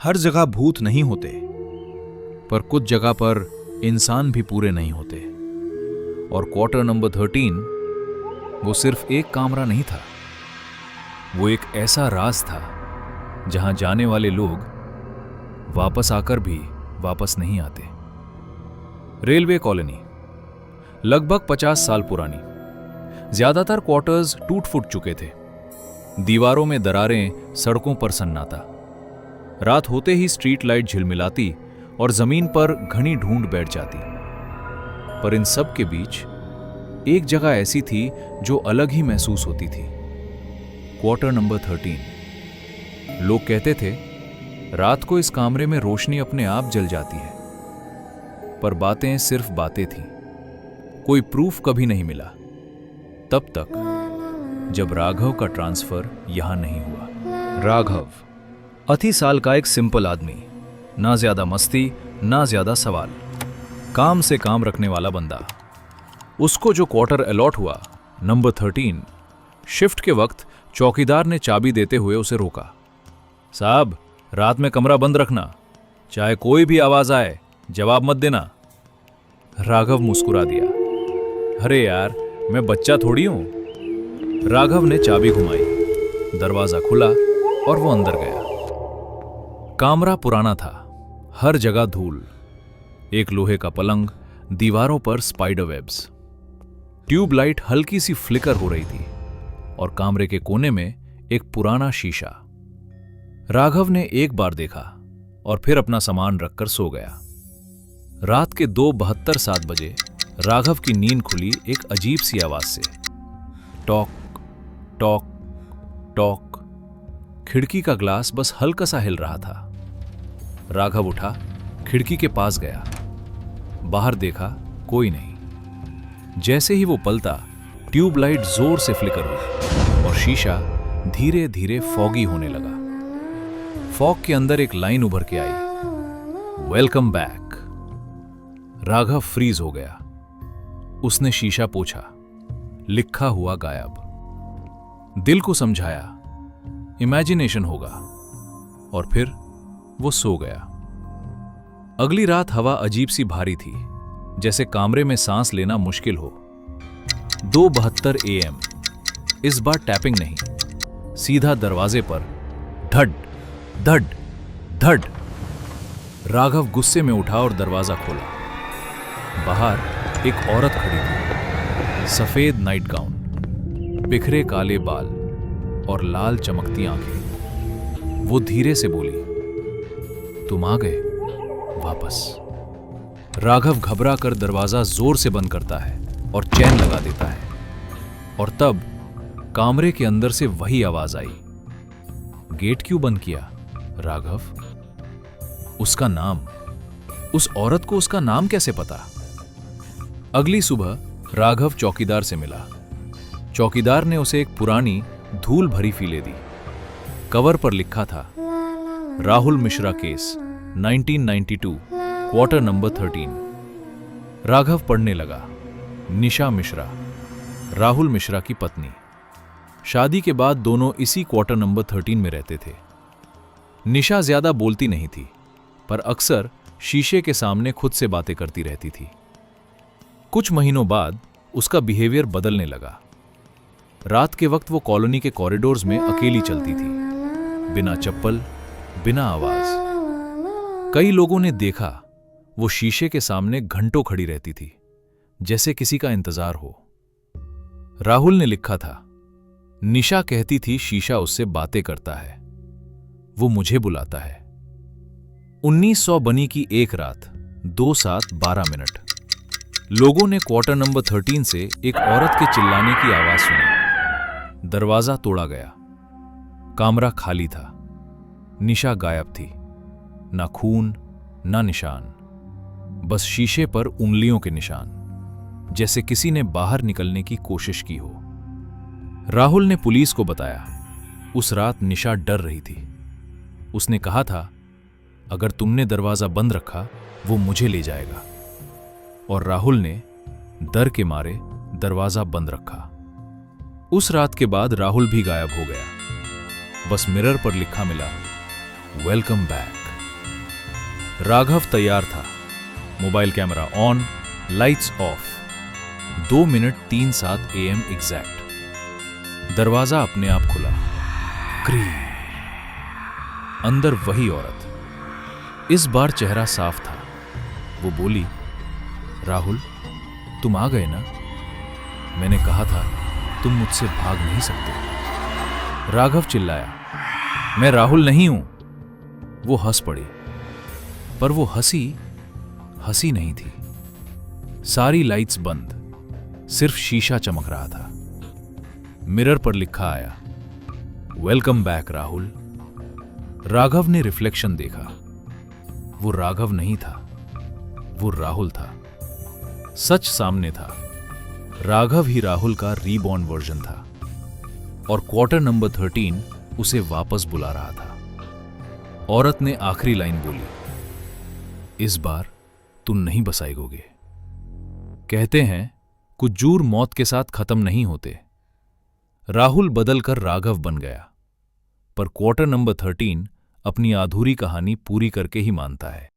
हर जगह भूत नहीं होते, पर कुछ जगह पर इंसान भी पूरे नहीं होते। और क्वार्टर नंबर 13 वो सिर्फ एक कमरा नहीं था, वो एक ऐसा राज था जहां जाने वाले लोग वापस आकर भी वापस नहीं आते। रेलवे कॉलोनी लगभग 50 साल पुरानी। ज्यादातर क्वार्टर्स टूट फूट चुके थे, दीवारों में दरारें, सड़कों पर सन्नाटा। रात होते ही स्ट्रीट लाइट झिलमिलाती और जमीन पर घनी ढूंढ बैठ जाती। पर इन सब के बीच एक जगह ऐसी थी जो अलग ही महसूस होती थी, क्वार्टर नंबर 13। लोग कहते थे रात को इस कमरे में रोशनी अपने आप जल जाती है, पर बातें सिर्फ बातें थीं, कोई प्रूफ कभी नहीं मिला। तब तक जब राघव का ट्रांसफर यहां नहीं हुआ। राघव 30 साल का एक सिंपल आदमी, ना ज्यादा मस्ती ना ज्यादा सवाल, काम से काम रखने वाला बंदा। उसको जो क्वार्टर अलॉट हुआ, नंबर 13, शिफ्ट के वक्त चौकीदार ने चाबी देते हुए उसे रोका। साहब, रात में कमरा बंद रखना, चाहे कोई भी आवाज आए जवाब मत देना। राघव मुस्कुरा दिया। अरे यार, मैं बच्चा थोड़ी हूं। राघव ने चाबी घुमाई, दरवाजा खुला और वो अंदर गया। कमरा पुराना था, हर जगह धूल, एक लोहे का पलंग, दीवारों पर स्पाइडर वेब्स। ट्यूबलाइट हल्की सी फ्लिकर हो रही थी और कमरे के कोने में एक पुराना शीशा। राघव ने एक बार देखा और फिर अपना सामान रखकर सो गया। रात के 2:72 बजे राघव की नींद खुली एक अजीब सी आवाज से। Talk talk talk. खिड़की का ग्लास बस हल्का सा हिल रहा था। राघव उठा, खिड़की के पास गया, बाहर देखा, कोई नहीं। जैसे ही वो पलटा, ट्यूबलाइट जोर से फ्लिकर हुई और शीशा धीरे धीरे फॉगी होने लगा। फॉग के अंदर एक लाइन उभर के आई, वेलकम बैक। राघव फ्रीज हो गया। उसने शीशा पोंछा, लिखा हुआ गायब। दिल को समझाया इमेजिनेशन होगा, और फिर वो सो गया। अगली रात हवा अजीब सी भारी थी, जैसे कमरे में सांस लेना मुश्किल हो। 2:72 AM। इस बार टैपिंग नहीं, सीधा दरवाजे पर धड़ धड़ धड़। राघव गुस्से में उठा और दरवाजा खोला। बाहर एक औरत खड़ी थी, सफेद नाइट गाउन, बिखरे काले बाल और लाल चमकती आंखें। वो धीरे से बोली, तुम आ गए वापस। राघव घबरा कर दरवाजा जोर से बंद करता है और चैन लगा देता है। और तब कमरे के अंदर से वही आवाज आई, गेट क्यों बंद किया राघव? उसका नाम, उस औरत को उसका नाम कैसे पता? अगली सुबह राघव चौकीदार से मिला। चौकीदार ने उसे एक पुरानी धूल भरी फीले दी। कवर पर लिखा था, Rahul Mishra case 1992, quarter number 13। Raghav पढ़ने लगा, निशा मिश्रा, राहुल मिश्रा की पत्नी। शादी के बाद दोनों इसी क्वार्टर नंबर 13 में रहते थे। निशा ज्यादा बोलती नहीं थी, पर अक्सर शीशे के सामने खुद से बातें करती रहती थी। कुछ महीनों बाद उसका बिहेवियर बदलने लगा। रात के वक्त वो कॉलोनी के कॉरिडोर्स में अकेली चलती थी, बिना चप्पल, बिना आवाज। कई लोगों ने देखा वो शीशे के सामने घंटों खड़ी रहती थी, जैसे किसी का इंतजार हो। राहुल ने लिखा था, निशा कहती थी शीशा उससे बातें करता है, वो मुझे बुलाता है। 1900 बनी की एक रात, 2:12। लोगों ने क्वार्टर नंबर 13 से एक औरत के चिल्लाने की आवाज सुनी। दरवाजा तोड़ा गया। कमरा खाली था। निशा गायब थी, ना खून ना निशान, बस शीशे पर उंगलियों के निशान, जैसे किसी ने बाहर निकलने की कोशिश की हो। राहुल ने पुलिस को बताया। उस रात निशा डर रही थी। उसने कहा था, अगर तुमने दरवाजा बंद रखा वो मुझे ले जाएगा। और राहुल ने डर के मारे दरवाजा बंद रखा। उस रात के बाद राहुल भी गायब हो गया। बस मिरर पर लिखा मिला, वेलकम बैक। राघव तैयार था, mobile camera on, lights off. 2 minute 3:07 AM exact. दरवाजा अपने आप खुला। क्री। अंदर वही औरत। इस बार चेहरा साफ था। वो बोली, राहुल, तुम आ गए ना? मैंने कहा था तुम मुझसे भाग नहीं सकते। राघव चिल्लाया, मैं राहुल नहीं हूं। वो हंस पड़ी, पर वो हंसी नहीं थी। सारी लाइट्स बंद, सिर्फ शीशा चमक रहा था। मिरर पर लिखा आया, वेलकम बैक राहुल। राघव ने रिफ्लेक्शन देखा। वो राघव नहीं था, वो राहुल था। सच सामने था। राघव ही राहुल का रीबॉर्न वर्जन था और क्वार्टर नंबर 13 उसे वापस बुला रहा था। औरत ने आखिरी लाइन बोली, इस बार तुम नहीं बसाएगोगे। कहते हैं कुछ जूर मौत के साथ खत्म नहीं होते। राहुल बदलकर राघव बन गया, पर क्वार्टर नंबर 13 अपनी अधूरी कहानी पूरी करके ही मानता है।